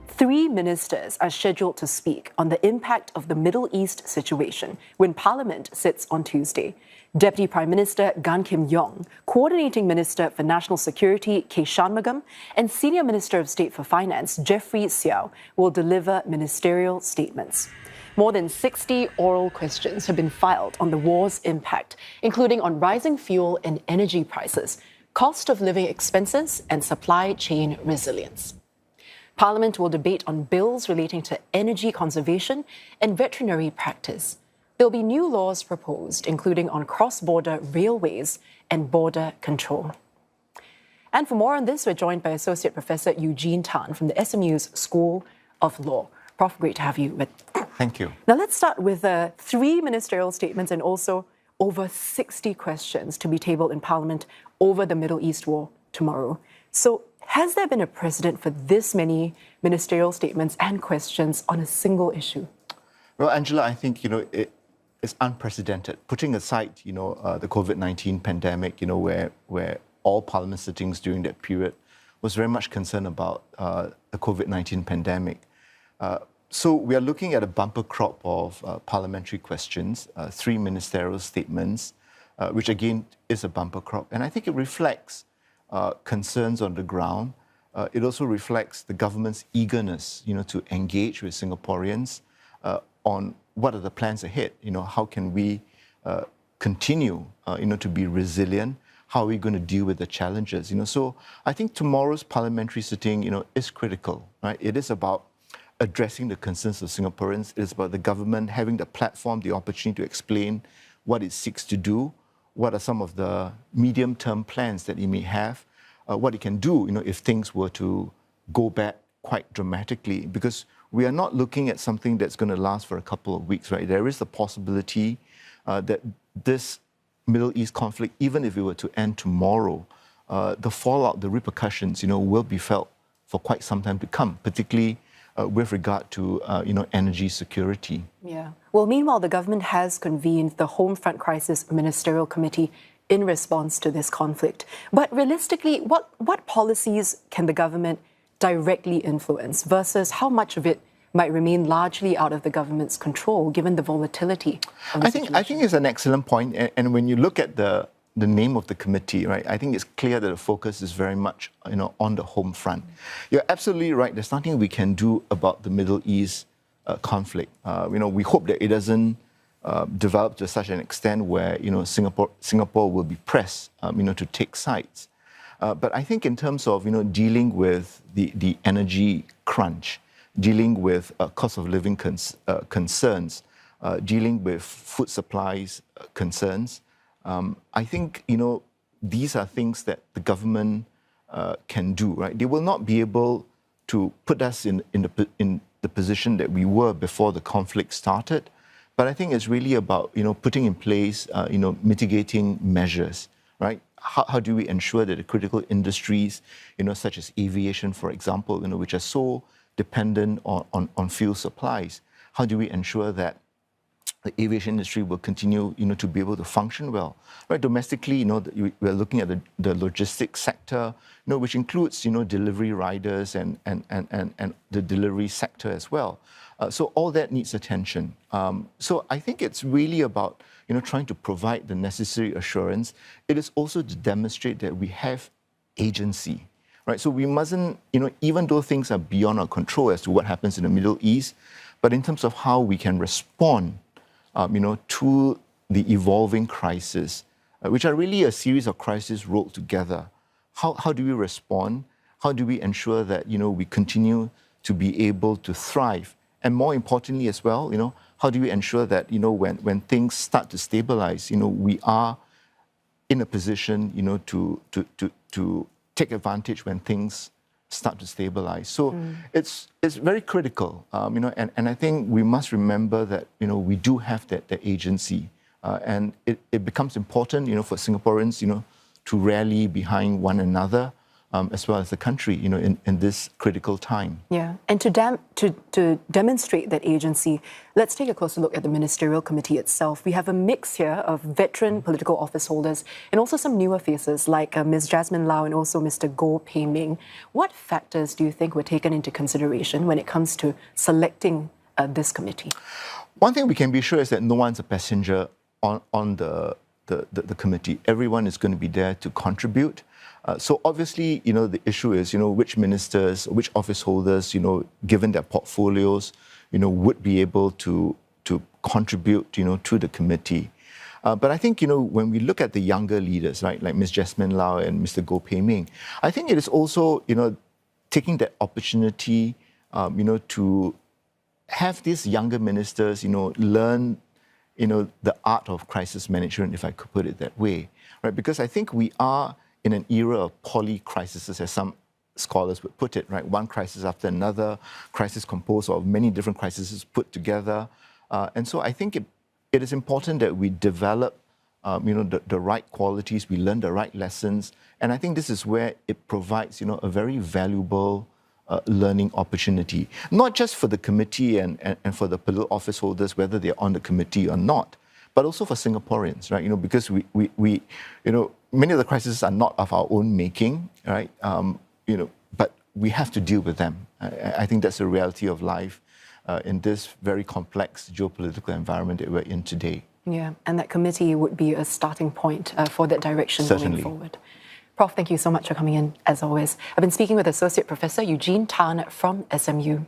3 ministers are scheduled to speak on the impact of the Middle East situation when Parliament sits on Tuesday. Deputy Prime Minister Gan Kim Yong, Coordinating Minister for National Security K. Shanmugam, and Senior Minister of State for Finance Jeffrey Seow will deliver ministerial statements. More than 60 oral questions have been filed on the war's impact, including on rising fuel and energy prices, cost of living expenses, and supply chain resilience. Parliament will debate on bills relating to energy conservation and veterinary practice. There'll be new laws proposed, including on cross-border railways and border control. And for more on this, we're joined by Associate Professor Eugene Tan from the SMU's School of Law. Prof, great to have you with. Thank you. Now let's start with 3 ministerial statements and also over 60 questions to be tabled in Parliament over the Middle East war tomorrow. So has there been a precedent for this many ministerial statements and questions on a single issue? Well, Angela, I think, it's unprecedented. Putting aside, the COVID-19 pandemic, where all Parliament sittings during that period was very much concerned about the COVID-19 pandemic. So we are looking at a bumper crop of parliamentary questions, 3 ministerial statements, which again is a bumper crop. And I think it reflects concerns on the ground. It also reflects the government's eagerness, to engage with Singaporeans on what are the plans ahead. How can we continue, to be resilient? How are we going to deal with the challenges? So I think tomorrow's parliamentary sitting, is critical, right? It is about addressing the concerns of Singaporeans. It is about the government having the platform, the opportunity to explain what it seeks to do, what are some of the medium-term plans that it may have, what it can do, if things were to go bad quite dramatically. Because we are not looking at something that's going to last for a couple of weeks, right? There is the possibility that this Middle East conflict, even if it were to end tomorrow, the fallout, the repercussions, will be felt for quite some time to come, particularly with regard to, energy security. Yeah. Well, meanwhile, the government has convened the Homefront Crisis Ministerial Committee in response to this conflict. But realistically, what policies can the government directly influence versus how much of it might remain largely out of the government's control, given the volatility of the situation? I think it's an excellent point. And when you look at the name of the committee, right, I think it's clear that the focus is very much, on the home front. You're absolutely right. There's nothing we can do about the Middle East conflict. We hope that it doesn't develop to such an extent where, Singapore will be pressed, to take sides. But I think in terms of, dealing with the energy crunch, dealing with cost of living concerns, dealing with food supplies concerns, I think, these are things that the government can do, right? They will not be able to put us in the position that we were before the conflict started. But I think it's really about, putting in place, mitigating measures, right? How do we ensure that the critical industries, such as aviation, for example, which are so dependent on fuel supplies, how do we ensure that the aviation industry will continue, to be able to function well, right? Domestically, we're looking at the logistics sector, which includes, delivery riders and the delivery sector as well. So all that needs attention. So I think it's really about, trying to provide the necessary assurance. It is also to demonstrate that we have agency, right? So we mustn't, even though things are beyond our control as to what happens in the Middle East, but in terms of how we can respond to the evolving crisis, which are really a series of crises rolled together. How do we respond? How do we ensure that, we continue to be able to thrive? And more importantly as well, how do we ensure that, when things start to stabilize, we are in a position, to take advantage when things start to stabilize. So it's very critical, and I think we must remember that, we do have that agency, and it becomes important, for Singaporeans, to rally behind one another, as well as the country, in this critical time. Yeah, and to demonstrate that agency, let's take a closer look at the ministerial committee itself. We have a mix here of veteran political office holders and also some newer faces like Ms. Jasmine Lau and also Mr. Goh Pei Ming. What factors do you think were taken into consideration when it comes to selecting this committee? One thing we can be sure is that no one's a passenger on the committee. Everyone is going to be there to contribute. So obviously, the issue is, which ministers, which office holders, given their portfolios, would be able to contribute, to the committee. But I think, when we look at the younger leaders, right, like Ms. Jasmine Lau and Mr. Goh Pei Ming, I think it is also, taking that opportunity, to have these younger ministers, learn, the art of crisis management, if I could put it that way, right? Because I think we are in an era of poly-crises, as some scholars would put it, right? One crisis after another, crisis composed of many different crises put together. And so I think it is important that we develop, the right qualities, we learn the right lessons. And I think this is where it provides, a very valuable learning opportunity, not just for the committee and for the political office holders, whether they're on the committee or not, but also for Singaporeans, right? Because we many of the crises are not of our own making, right? But we have to deal with them. I think that's the reality of life in this very complex geopolitical environment that we're in today. Yeah, and that committee would be a starting point for that direction Certainly. Going forward. Prof, thank you so much for coming in, as always. I've been speaking with Associate Professor Eugene Tan from SMU.